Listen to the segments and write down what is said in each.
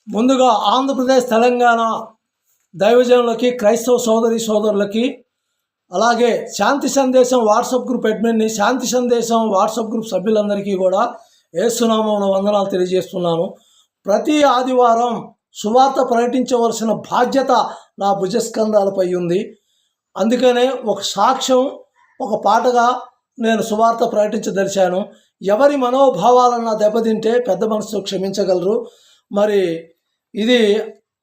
ముందుగా ఆంధ్రప్రదేశ్ తెలంగాణ దైవజనులకి క్రైస్తవ సోదరులకి అలాగే శాంతి సందేశం వాట్సాప్ గ్రూప్ అడ్మిన్ని శాంతి సందేశం వాట్సాప్ గ్రూప్ సభ్యులందరికీ కూడా యేసునామమున వందనాలు తెలియజేస్తున్నాను. ప్రతి ఆదివారం సువార్త ప్రకటించవలసిన బాధ్యత నా భుజస్కంధాలపై ఉంది. అందుకనే ఒక సాక్ష్యం, ఒక పాటగా నేను సువార్త ప్రకటించదలిచాను. ఎవరి మనోభావాలన్నా దెబ్బతింటే పెద్ద మనసు క్షమించగలరు. మరి ఇది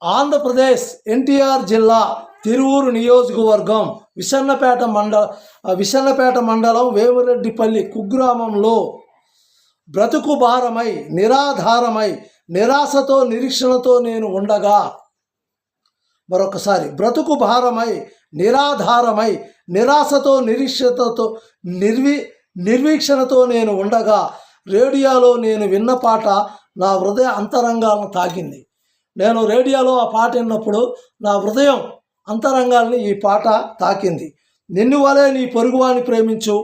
ఆంధ్రప్రదేశ్ ఎన్టీఆర్ జిల్లా తిరువూరు నియోజకవర్గం విసన్నపేట మండలం వేమిరెడ్డిపల్లి కుగ్రామంలో బ్రతుకు భారమై నిరాధారమై నిరాశతో నిరీక్షణతో నేను ఉండగా, మరొకసారి బ్రతుకు భారమై నిరాధారమై నిరాశతో నిర్వీక్షణతో నేను ఉండగా రేడియోలో నేను విన్న పాట నా హృదయ అంతరంగాలను తాకింది. నేను రేడియోలో ఆ పాట విన్నప్పుడు నా హృదయం అంతరంగాల్ని ఈ పాట తాకింది. నిన్ను వలె నీ పొరుగువాని ప్రేమించు,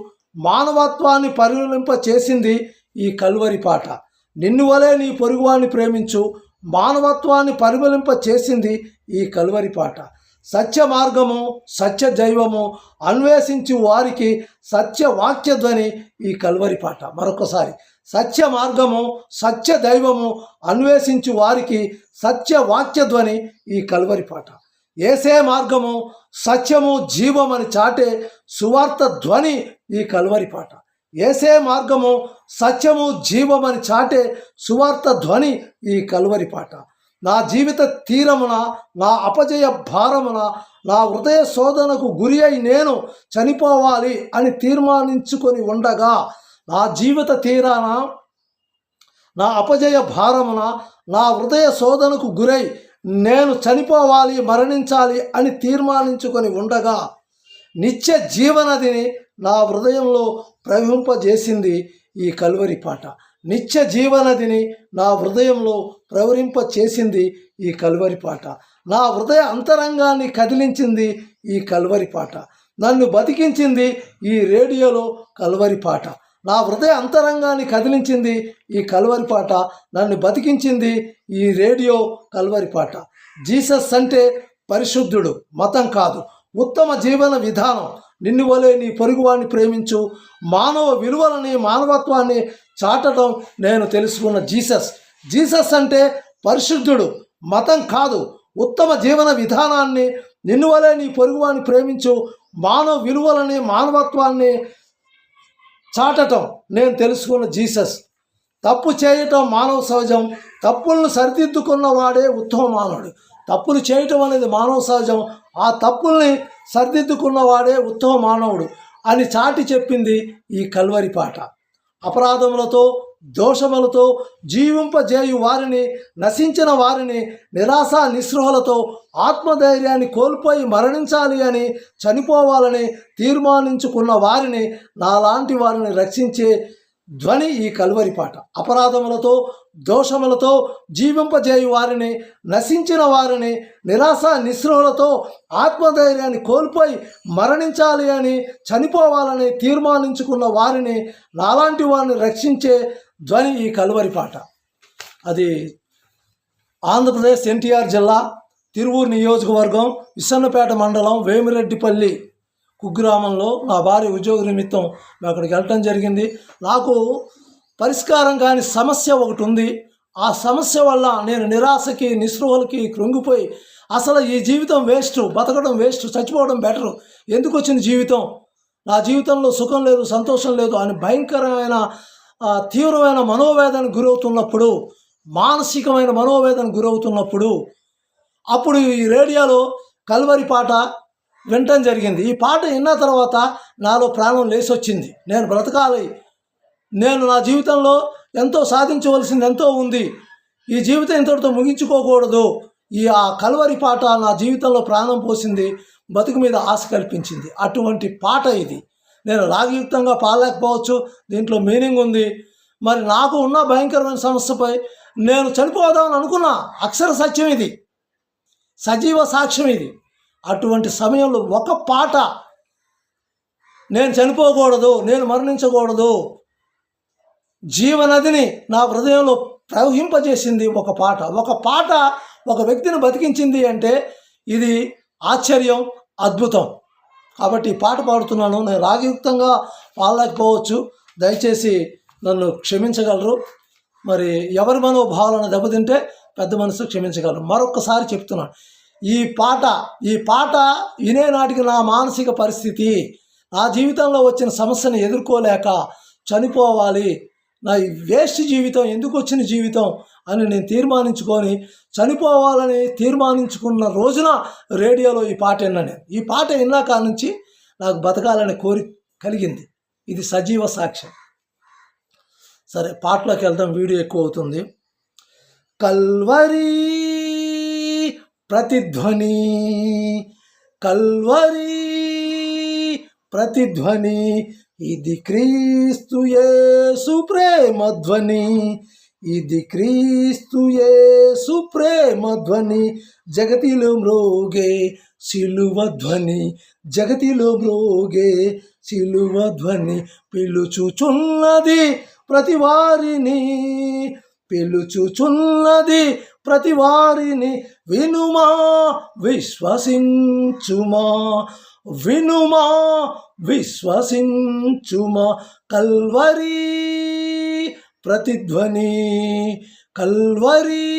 మానవత్వాన్ని పరిమళింప చేసింది ఈ కల్వరి పాట. నిన్ను వలె నీ పొరుగువాని ప్రేమించు, మానవత్వాన్ని పరిమళింప చేసింది ఈ కల్వరి పాట. సత్య మార్గము సత్య దైవము అన్వేషించు వారికి సత్య వాక్యధ్వని ఈ కల్వరి పాట. మరొకసారి, సత్య మార్గము సత్య దైవము అన్వేషించు వారికి సత్య వాక్యధ్వని ఈ కల్వరి పాట. ఏసే మార్గము సత్యము జీవమని చాటే సువార్త ధ్వని ఈ కల్వరి పాట. ఏసే మార్గము సత్యము జీవమని చాటే సువార్త ధ్వని ఈ కల్వరి పాట. నా జీవిత తీరమున, నా అపజయ భారమున, నా హృదయ శోధనకు గురి అయి నేను చనిపోవాలి అని తీర్మానించుకొని ఉండగా, నా జీవిత తీరాన, నా అపజయ భారమున, నా హృదయ శోధనకు గురై నేను చనిపోవాలి, మరణించాలి అని తీర్మానించుకొని ఉండగా, నిత్య జీవనదిని నా హృదయంలో ప్రవహింపజేసింది ఈ కల్వరి పాట. నిత్య జీవనదిని నా హృదయంలో ప్రవరింప చేసింది ఈ కల్వరి పాట. నా హృదయ అంతరంగాన్ని కదిలించింది ఈ కల్వరి పాట. నన్ను బతికించింది ఈ రేడియోలో కల్వరి పాట. నా హృదయ అంతరంగాన్ని కదిలించింది ఈ కల్వరి పాట. నన్ను బతికించింది ఈ రేడియో కల్వరి పాట. జీసస్ అంటే పరిశుద్ధుడు, మతం కాదు, ఉత్తమ జీవన విధానం. నిన్ను వలె నీ పొరుగువాన్ని ప్రేమించు, మానవ విలువలని మానవత్వాన్ని చాటడం నేను తెలుసుకున్న జీసస్ అంటే పరిశుద్ధుడు, మతం కాదు, ఉత్తమ జీవన విధానాన్ని. నిన్ను వలె నీ పొరుగువాన్ని ప్రేమించు, మానవ విలువలని మానవత్వాన్ని చాటటం నేను తెలుసుకున్న జీసస్. తప్పు చేయటం మానవ సహజం, తప్పులను సరిదిద్దుకున్న వాడే ఉత్తమ మానవుడు. తప్పులు చేయటం అనేది మానవ సహజం, ఆ తప్పుల్ని సరిదిద్దుకున్న వాడే ఉత్తమ మానవుడు అని చాటి చెప్పింది ఈ కల్వరి పాట. అపరాధములతో దోషములతో జీవింపజేయు వారిని, నశించిన వారిని, నిరాశ నిస్పృహలతో ఆత్మధైర్యాన్ని కోల్పోయి మరణించాలి అని, చనిపోవాలని తీర్మానించుకున్న వారిని, నాలాంటి వారిని రక్షించే ధ్వని ఈ కల్వరి పాట. అపరాధములతో దోషములతో జీవింపజేయు వారిని, నశించిన వారిని, నిరాశ నిస్పృహలతో ఆత్మధైర్యాన్ని కోల్పోయి మరణించాలి అని, చనిపోవాలని తీర్మానించుకున్న వారిని, నాలాంటి వారిని రక్షించే ధ్వని ఈ కల్వరి పాట. అది ఆంధ్రప్రదేశ్ ఎన్టీఆర్ జిల్లా తిరువూరు నియోజకవర్గం విసన్నపేట మండలం వేమిరెడ్డిపల్లి కుగ్రామంలో నా భార్య ఉద్యోగ నిమిత్తం మేము అక్కడికి వెళ్ళటం జరిగింది. నాకు పరిష్కారం కాని సమస్య ఒకటి ఉంది. ఆ సమస్య వల్ల నేను నిరాశకి నిస్పృహలకి కృంగిపోయి అసలు ఈ జీవితం వేస్ట్, బతకడం వేస్ట్, చచ్చిపోవడం బెటరు, ఎందుకు వచ్చింది జీవితం, నా జీవితంలో సుఖం లేదు, సంతోషం లేదు అని భయంకరమైన తీవ్రమైన మనోవేదన గురవుతున్నప్పుడు, మానసికమైన మనోవేదన గురవుతున్నప్పుడు అప్పుడు ఈ రేడియోలో కల్వరి పాట వినటం జరిగింది. ఈ పాట విన్న తర్వాత నాలో ప్రాణం లేసొచ్చింది. నేను బ్రతకాలి, నేను నా జీవితంలో ఎంతో సాధించవలసింది ఎంతో ఉంది, ఈ జీవితం ఇంతటితో ముగించుకోకూడదు. ఆ కల్వరి పాట నా జీవితంలో ప్రాణం పోసింది, బతుకు మీద ఆశ కల్పించింది. అటువంటి పాట ఇది. నేను రాగయుక్తంగా పాడలేకపోవచ్చు, దీంట్లో మీనింగ్ ఉంది. మరి నాకు ఉన్న భయంకరమైన సమస్యపై నేను చనిపోదామని అనుకున్నా. అక్షర సత్యం ఇది, సజీవ సాక్ష్యం ఇది. అటువంటి సమయంలో ఒక పాట, నేను చనిపోకూడదు, నేను మరణించకూడదు, జీవనదిని నా హృదయంలో ప్రవహింపజేసింది ఒక పాట. ఒక పాట ఒక వ్యక్తిని బతికించింది అంటే ఇది ఆశ్చర్యం, అద్భుతం. కాబట్టి ఈ పాట పాడుతున్నాను. నేను రాగయుక్తంగా పాడలేకపోవచ్చు, దయచేసి నన్ను క్షమించగలరు. మరి ఎవరి మనోభావాలను దెబ్బతింటే పెద్ద మనసు క్షమించగలరు. మరొక్కసారి చెప్తున్నాను, ఈ పాట వినే నాటికి నా మానసిక పరిస్థితి, నా జీవితంలో వచ్చిన సమస్యను ఎదుర్కోలేక చనిపోవాలి, నా వేస్ట్ జీవితం, ఎందుకు వచ్చిన జీవితం అని నేను తీర్మానించుకొని చనిపోవాలని తీర్మానించుకున్న రోజున రేడియోలో ఈ పాట విన్నాను. నేను ఈ పాట విన్నాక నుంచి నాకు బతకాలనే కోరిక కలిగింది. ఇది సజీవ సాక్ష్యం. సరే, పాటలోకి వెళ్దాం, వీడియో ఎక్కువ అవుతుంది. కల్వరి ప్రతిధ్వని, కల్వరి ప్రతిధ్వని, ఇది క్రీస్తు యేసు ప్రేమధ్వని, ఇది క్రీస్తు యేసు ప్రేమధ్వని, జగతిలో మ్రోగే సిలువ ధ్వని, జగతిలో మ్రోగే సిలువ ధ్వని, పిలుచుచున్నది ప్రతివారిని, పిలుచుచున్నది ప్రతివారిని, వినుమా విశ్వసించుమా, వినుమా విశ్వసించుమా, కల్వరి ప్రతిధ్వని, కల్వరి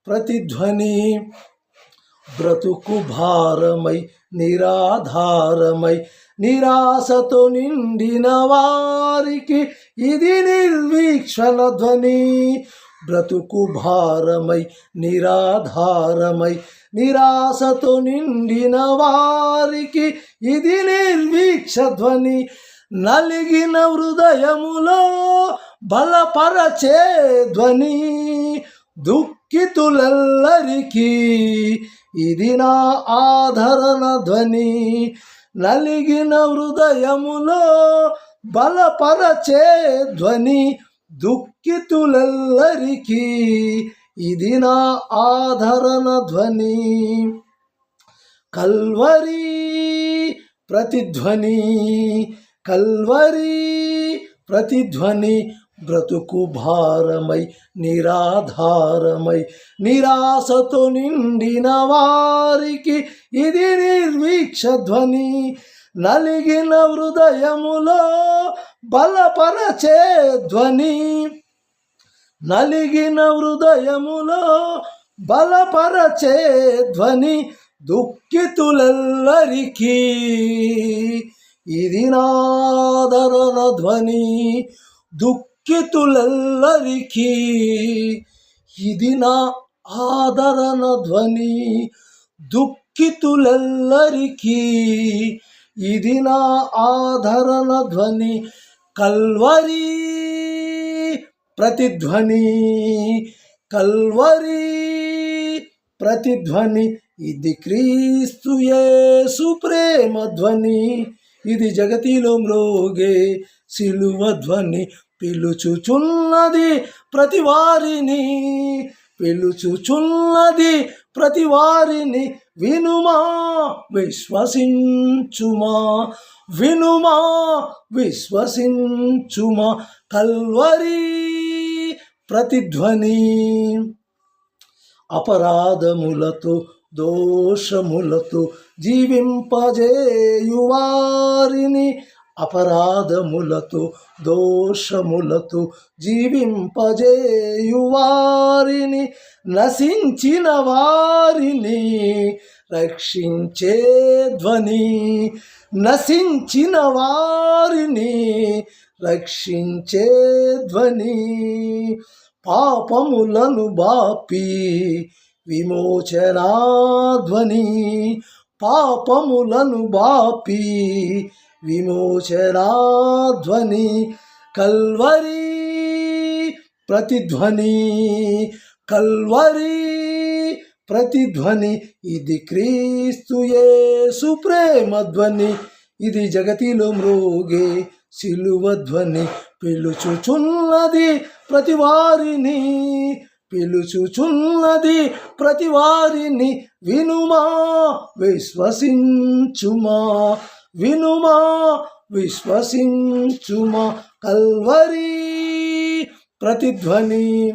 ప్రతిధ్వని. బ్రతుకు భారమై నిరాధారమై నిరాశతో నిండిన వారికి ఇది నిర్వీక్షణ ధ్వని, బ్రతుకు భారమై నిరాధారమై నిరాశతో నిండిన వారికి ఇది నిర్వీక్ష ధ్వని, నలిగిన హృదయములో బలపరచే ధ్వని, దుఃఖితులెల్లరికీ ఇది నా ఆదరణ ధ్వని, నలిగిన హృదయములో బలపరచే ధ్వని, దుఃఖితులెల్లరికీ ఇది నా ఆదరణ ధ్వని, కల్వరి ప్రతిధ్వని, కల్వరి ప్రతిధ్వని. బ్రతుకు భారమై నిరాధారమై నిరాశతో నిండిన వారికి ఇది నిర్వీక్ష ధ్వని, నలిగిన హృదయములో బలపరచే ధ్వని, నలిగిన హృదయములో బలపరచే ధ్వని, దుఃఖితులెల్లరికీ ఇది నాదరణ ధ్వని, దుఃఖితులెల్లరికీ ఇది నా ఆదరణ ధ్వని, దుఃఖితులెల్లరికీ ఇది నా ఆదరణ ధ్వని, కల్వరి ప్రతిధ్వని, కల్వరి ప్రతిధ్వని, ఇది క్రీస్తు యేసు ప్రేమ ధ్వని, ఇది జగతిలో మ్రోగే సిలువ ధ్వని, పిలుచుచున్నది ప్రతివారిని, పిలుచుచున్నది ప్రతివారిని, వినుమా విశ్వసించుమా, వినుమా విశ్వసించుమా, కల్వరి ప్రతిధ్వని. అపరాధములతో దోషములతో జీవింపజేయువారిని, అపరాధములతో దోషములతో జీవింపజేయువారిని, నశించిన వారిని రక్షించే ధ్వని, నశించిన వారిని రక్షించే ధ్వని, పాపములను బాపి విమోచనాధ్వని, పాపములను బాపి విమోచనాధ్వని, కల్వరి ప్రతిధ్వని, కల్వరి ప్రతిధ్వని, ఇది క్రీస్తు యేసు ప్రేమ ధ్వని, ఇది జగతిలో మ్రోగే సిలువ ధ్వని, పిలుచుచున్నది ప్రతివారిని, పిలుచుచున్నది ప్రతివారిని, వినుమా విశ్వసించుమా, వినుమా విశ్వసించుమా, కల్వరి ప్రతిధ్వని.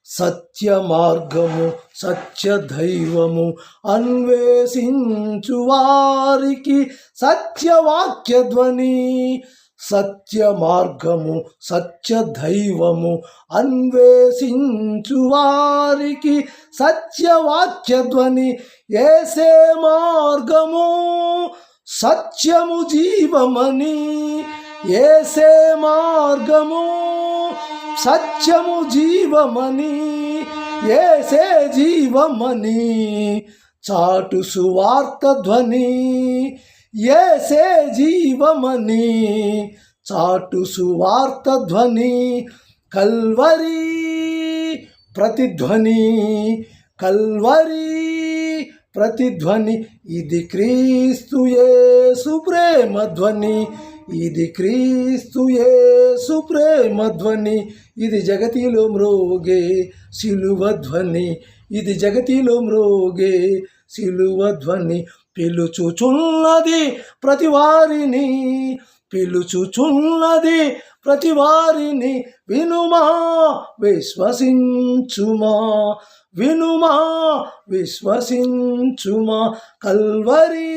సత్య మార్గము సత్య దైవము అన్వేషించు వారికి సత్యవాక్య ధ్వని. సత్య మార్గము సత్య దైవము అన్వేషించు వారికి సత్యవాక్య ధ్వని. యేసే మార్గము సత్యము జీవమని. యేసే మార్గము సత్యము జీవమని. యేసే జీవమని చాటు సువార్త ధ్వని. యేసే జీవమని చాటు సువార్త ధ్వని. కల్వరి ప్రతిధ్వని. కల్వరి ప్రతిధ్వని. ఇది క్రీస్తు యేసు ప్రేమ ధ్వని. ఇది క్రీస్తు యేసు ప్రేమ ధ్వని. ఇది జగతిలో మ్రోగే సిలువ ధ్వని. ఇది జగతిలో మ్రోగే సిలువ ధ్వని. పిలుచుచున్నది ప్రతివారిని. పిలుచుచున్నది ప్రతివారిని. వినుమా విశ్వసించుమా. వినుమా విశ్వసించుమా. కల్వరి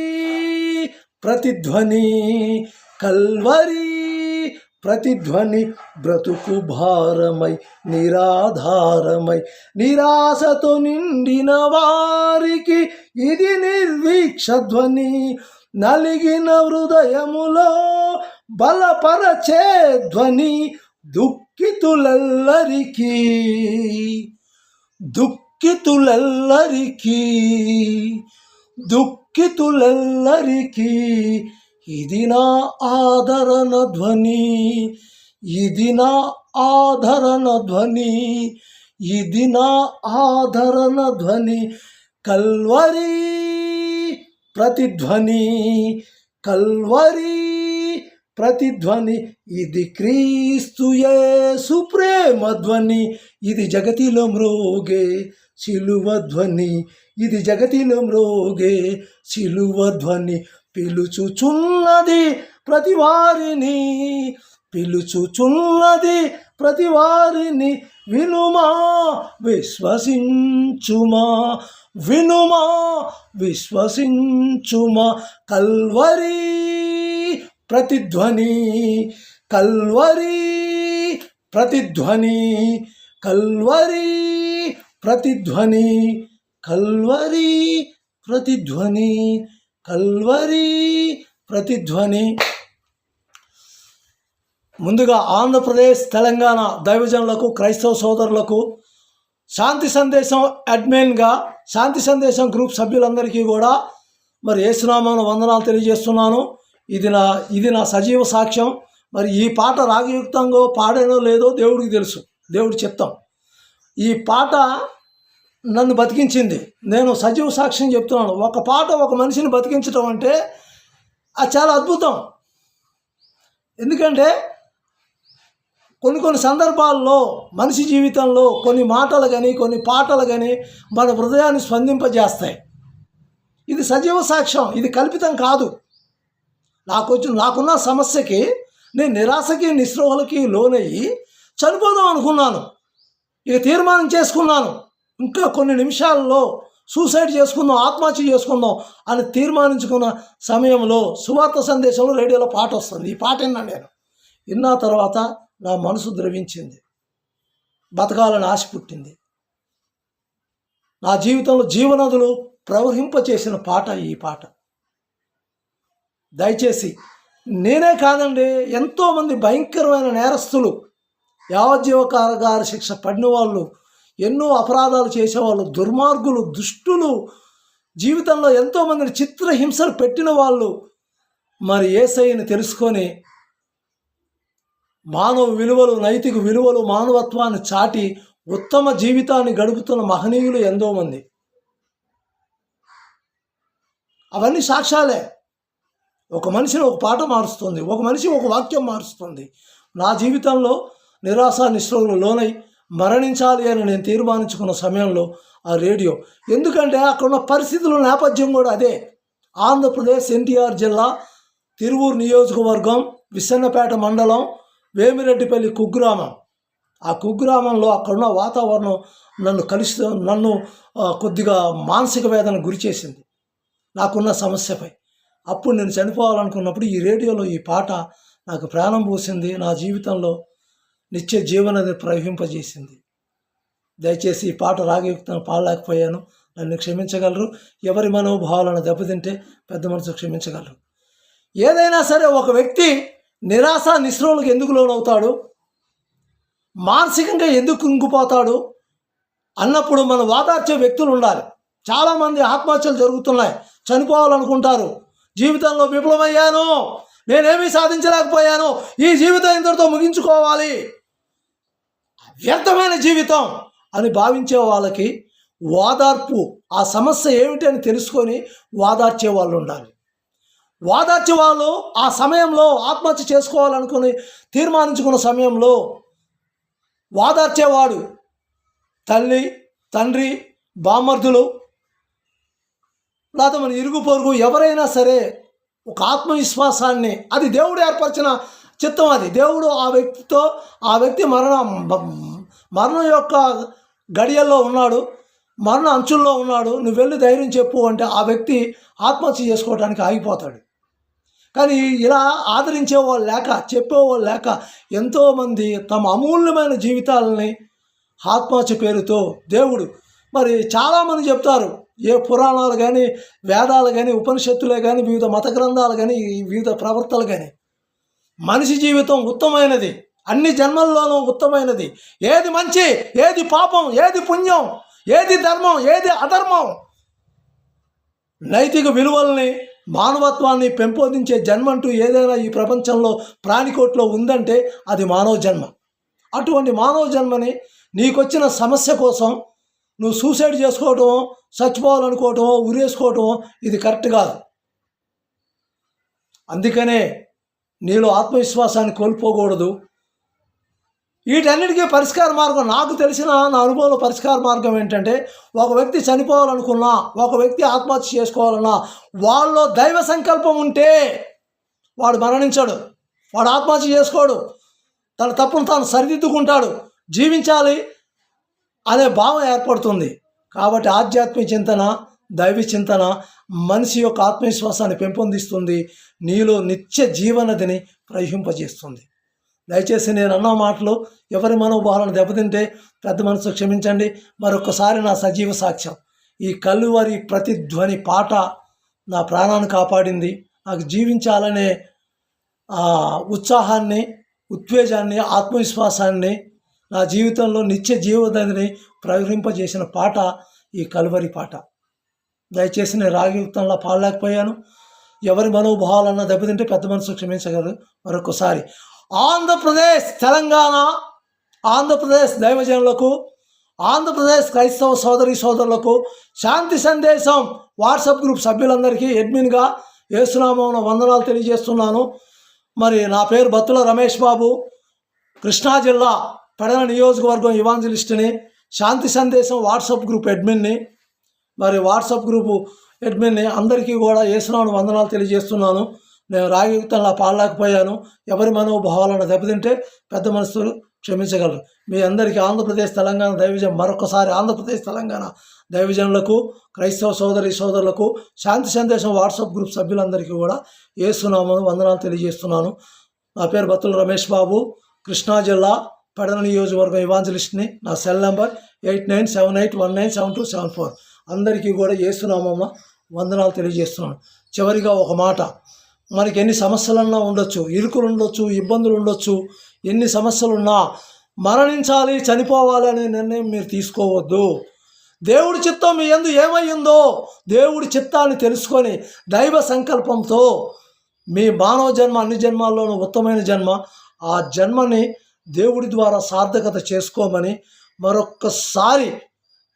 ప్రతిధ్వని. కల్వరి ప్రతిధ్వని. బ్రతుకు భారమై నిరాధారమై నిరాశతో నిండిన వారికి ఇది నిర్వీక్ష ధ్వని. నలిగిన హృదయములో బలపరచే ధ్వని. దుఃఖితులెల్లరికీ దుఃఖితులెల్లరికీ దుఃఖితులెల్లరికీ ఇది నా ఆదరణ ధ్వని. ఇది నా ఆదరణ ధ్వని. ఇది నా ఆదరణ ధ్వని. కల్వరి ప్రతిధ్వని. కల్వరి ప్రతిధ్వని. ఇది క్రీస్తు యేసు ప్రేమ ధ్వని. ఇది జగతిలో మ్రోగే సిలువ ధ్వని. ఇది జగతిలో మ్రోగే సిలువ ధ్వని. పిలుచుచున్నది ప్రతివారిని. పిలుచుచున్నది ప్రతివారిని. వినుమా విశ్వసించుమా. వినుమా విశ్వసించుమా. కల్వరి ప్రతిధ్వని. కల్వరి ప్రతిధ్వని. కల్వరి ప్రతిధ్వని. కల్వరి ప్రతిధ్వని. కల్వరి ప్రతిధ్వని. ముందుగా ఆంధ్రప్రదేశ్ తెలంగాణ దైవజనులకు క్రైస్తవ సోదరులకు శాంతి సందేశం అడ్మిన్గా శాంతి సందేశం గ్రూప్ సభ్యులందరికీ కూడా మరి యేసునామమున వందనాలు తెలియజేస్తున్నాను. ఇది నా సజీవ సాక్ష్యం. మరి ఈ పాట రాగయుక్తంగా పాడానో లేదో దేవుడికి తెలుసు, దేవుడి చిత్తం. ఈ పాట నన్ను బతికించింది. నేను సజీవ సాక్ష్యం చెప్తున్నాను. ఒక పాట ఒక మనిషిని బతికించడం అంటే అది చాలా అద్భుతం. ఎందుకంటే కొన్ని సందర్భాల్లో మనిషి జీవితంలో కొన్ని మాటలు కానీ కొన్ని పాటలు కానీ మన హృదయాన్ని స్పందింపజేస్తాయి. ఇది సజీవ సాక్ష్యం, ఇది కల్పితం కాదు. నాకున్న సమస్యకి నేను నిరాశకి నిస్పృహలకి లోనయ్యి చనిపోదాం అనుకున్నాను. ఇక తీర్మానం చేసుకున్నాను, ఇంకా కొన్ని నిమిషాల్లో సూసైడ్ చేసుకుందాం, ఆత్మహత్య చేసుకుందాం అని తీర్మానించుకున్న సమయంలో సువార్త సందేశంలో రేడియోలో పాట వస్తుంది. ఈ పాట విన్నాను నేను. విన్న తర్వాత నా మనసు ద్రవించింది, బతకాలని ఆశ పుట్టింది. నా జీవితంలో జీవనదులు ప్రవహింపచేసిన పాట ఈ పాట. దయచేసి నేనే కాదండి, ఎంతోమంది భయంకరమైన నేరస్తులు, యావజ్జీవ కారాగార శిక్ష పడిన వాళ్ళు, ఎన్నో అపరాధాలు చేసేవాళ్ళు, దుర్మార్గులు, దుష్టులు, జీవితంలో ఎంతోమందిని చిత్రహింసలు పెట్టిన వాళ్ళు మరి యేసయ్యని తెలుసుకొని మానవ విలువలు, నైతిక విలువలు, మానవత్వాన్ని చాటి ఉత్తమ జీవితాన్ని గడుపుతున్న మహనీయులు ఎంతోమంది. అవన్నీ సాక్ష్యాలే. ఒక మనిషిని ఒక పాట మారుస్తుంది, ఒక మనిషి ఒక వాక్యం మారుస్తుంది. నా జీవితంలో నిరాశ నిస్పృహలు లోనై మరణించాలి అని నేను తీర్మానించుకున్న సమయంలో ఆ రేడియో, ఎందుకంటే అక్కడున్న పరిస్థితుల నేపథ్యం కూడా అదే. ఆంధ్రప్రదేశ్ ఎన్టీఆర్ జిల్లా తిరువూరు నియోజకవర్గం విసన్నపేట మండలం వేమిరెడ్డిపల్లి కుగ్రామం. ఆ కుగ్రామంలో అక్కడున్న వాతావరణం నన్ను కొద్దిగా మానసిక వేదన గురి చేసింది నాకున్న సమస్యపై. అప్పుడు నేను చనిపోవాలనుకున్నప్పుడు ఈ రేడియోలో ఈ పాట నాకు ప్రాణం పోసింది, నా జీవితంలో నిత్య జీవనది ప్రవహింపజేసింది. దయచేసి ఈ పాట రాగయుక్తం పాడలేకపోయాను, నన్ను క్షమించగలరు. ఎవరి మనోభావాలను దెబ్బతింటే పెద్ద మనసు క్షమించగలరు. ఏదైనా సరే ఒక వ్యక్తి నిరాశ నిస్పృహలకు ఎందుకు లోనవుతాడు, మానసికంగా ఎందుకు కుంగిపోతాడు అన్నప్పుడు మనం ఓదార్చే వ్యక్తులు ఉండాలి. చాలామంది ఆత్మహత్యలు జరుగుతున్నాయి, చనిపోవాలనుకుంటారు. జీవితంలో విఫలమయ్యాను, నేనేమీ సాధించలేకపోయాను, ఈ జీవితం ఇంతటితో ముగించుకోవాలి, వ్యర్థమైన జీవితం అని భావించే వాళ్ళకి ఓదార్పు, ఆ సమస్య ఏమిటి అని తెలుసుకొని ఓదార్చే వాళ్ళు ఉండాలి. ఓదార్చే వాళ్ళు ఆ సమయంలో ఆత్మహత్య చేసుకోవాలనుకుని తీర్మానించుకున్న సమయంలో ఓదార్చేవాడు తల్లి, తండ్రి, బామర్దులు, లేదా మన ఇరుగు పొరుగు ఎవరైనా సరే ఒక ఆత్మవిశ్వాసాన్ని, అది దేవుడు ఏర్పరిచిన చిత్తం, అది దేవుడు ఆ వ్యక్తి మరణం యొక్క గడియల్లో ఉన్నాడు, మరణ అంచుల్లో ఉన్నాడు, నువ్వు వెళ్ళి ధైర్యం చెప్పు అంటే ఆ వ్యక్తి ఆత్మహత్య చేసుకోవడానికి ఆగిపోతాడు. కానీ ఇలా ఆదరించేవాళ్ళు లేక, చెప్పేవాళ్ళు లేక ఎంతోమంది తమ అమూల్యమైన జీవితాలని ఆత్మహత్య పేరుతో దేవుడు, మరి చాలామంది చెప్తారు, ఏ పురాణాలు కానీ, వేదాలు కానీ, ఉపనిషత్తులే కానీ, వివిధ మత గ్రంథాలు కానీ, వివిధ ప్రవర్తనలు కానీ, మనిషి జీవితం ఉత్తమమైనది, అన్ని జన్మల్లోనూ ఉత్తమమైనది. ఏది మంచి, ఏది పాపం, ఏది పుణ్యం, ఏది ధర్మం, ఏది అధర్మం, నైతిక విలువల్ని, మానవత్వాన్ని పెంపొందించే జన్మ అంటూ ఏదైనా ఈ ప్రపంచంలో ప్రాణికోట్లో ఉందంటే అది మానవ జన్మ. అటువంటి మానవ జన్మని నీకొచ్చిన సమస్య కోసం నువ్వు సూసైడ్ చేసుకోవటమో, చచ్చిపోవాలనుకోవటమో, ఉరేసుకోవటమో ఇది కరెక్ట్ కాదు. అందుకనే నీలో ఆత్మవిశ్వాసాన్ని కోల్పోకూడదు. వీటన్నిటికీ పరిష్కార మార్గం, నాకు తెలిసిన నా అనుభవంలో పరిష్కార మార్గం ఏంటంటే, ఒక వ్యక్తి చనిపోవాలనుకున్నా, ఒక వ్యక్తి ఆత్మహత్య చేసుకోవాలన్నా, వాళ్ళలో దైవ సంకల్పం ఉంటే వాడు మరణించాడు, వాడు ఆత్మహత్య చేసుకోడు, తన తప్పును తాను సరిదిద్దుకుంటాడు, జీవించాలి అనే భావం ఏర్పడుతుంది. కాబట్టి ఆధ్యాత్మిక చింతన, దైవ చింతన మనిషి యొక్క ఆత్మవిశ్వాసాన్ని పెంపొందిస్తుంది, నీలో నిత్య జీవనదిని ప్రవహింపజేస్తుంది. దయచేసి నేను అన్న మాటలు ఎవరి మనోభావాలను దెబ్బతింటే పెద్ద మనసు క్షమించండి. మరొకసారి నా సజీవ సాక్ష్యం, ఈ కల్లువరి ప్రతిధ్వని పాట నా ప్రాణాన్ని కాపాడింది. నాకు జీవించాలనే ఉత్సాహాన్ని, ఉద్వేగాన్ని, ఆత్మవిశ్వాసాన్ని, నా జీవితంలో నిత్య జీవనదిని ప్రవహింపజేసిన పాట ఈ కల్వరి పాట. దయచేసి నేను రాగయుక్తంలో పాడలేకపోయాను. ఎవరి మనోభావాలన్నా దెబ్బతింటే పెద్ద మనసు క్షమించగలరు. మరొకసారి ఆంధ్రప్రదేశ్, తెలంగాణ, ఆంధ్రప్రదేశ్ దైవజనులకు, ఆంధ్రప్రదేశ్ క్రైస్తవ సోదరి సోదరులకు, శాంతి సందేశం వాట్సాప్ గ్రూప్ సభ్యులందరికీ అడ్మిన్గా యేసునామమున వందనాలు తెలియజేస్తున్నాను. మరి నా పేరు బత్తుల రమేష్ బాబు, కృష్ణా జిల్లా పెడన నియోజకవర్గం ఇవాంజలిస్ట్ని, శాంతి సందేశం వాట్సాప్ గ్రూప్ అడ్మిన్ని. మరి వాట్సాప్ గ్రూపు అడ్మిన్ని అందరికీ కూడా యేసునామమున వందనాలు తెలియజేస్తున్నాను. నేను రాగయుక్తంగా పాడలేకపోయాను. ఎవరి మనోభావాలను దెబ్బతింటే పెద్ద మనసులు క్షమించగలరు. మీ అందరికీ ఆంధ్రప్రదేశ్ తెలంగాణ దైవజన్, మరొకసారి ఆంధ్రప్రదేశ్ తెలంగాణ దైవజనులకు, క్రైస్తవ సోదరి సోదరులకు, శాంతి సందేశం వాట్సాప్ గ్రూప్ సభ్యులందరికీ కూడా యేసునామమున వందనాలు తెలియజేస్తున్నాను. నా పేరు బత్తుల రమేష్ బాబు, కృష్ణా జిల్లా పెడన నియోజకవర్గం ఇవాంజలిస్ట్ని. నా సెల్ నెంబర్ 8978197274. అందరికీ కూడా యేసునామమున వందనాలు తెలియజేస్తున్నాను. చివరిగా ఒక మాట, మనకి ఎన్ని సమస్యలన్నా ఉండొచ్చు, ఇరుకులు ఉండొచ్చు, ఇబ్బందులు ఉండొచ్చు, ఎన్ని సమస్యలున్నా మరణించాలి, చనిపోవాలి అనే నిర్ణయం మీరు తీసుకోవద్దు. దేవుడి చిత్తం మీ యందు ఏమయ్యిందో దేవుడి చిత్తాన్ని తెలుసుకొని దైవ సంకల్పంతో మీ మానవ జన్మ అన్ని జన్మాల్లోనూ ఉత్తమమైన జన్మ, ఆ జన్మని దేవుడి ద్వారా సార్థకత చేసుకోమని మరొక్కసారి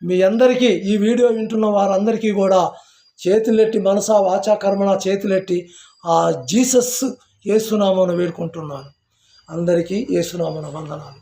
మీ అందరికీ, ఈ వీడియో వింటున్న వారందరికీ కూడా చేతులెట్టి, మనసా వాచా కర్మణ చేతులెట్టి ఆ జీసస్ యేసునామమున వేడుకుంటున్నాను. అందరికీ యేసునామమున వందనాలు.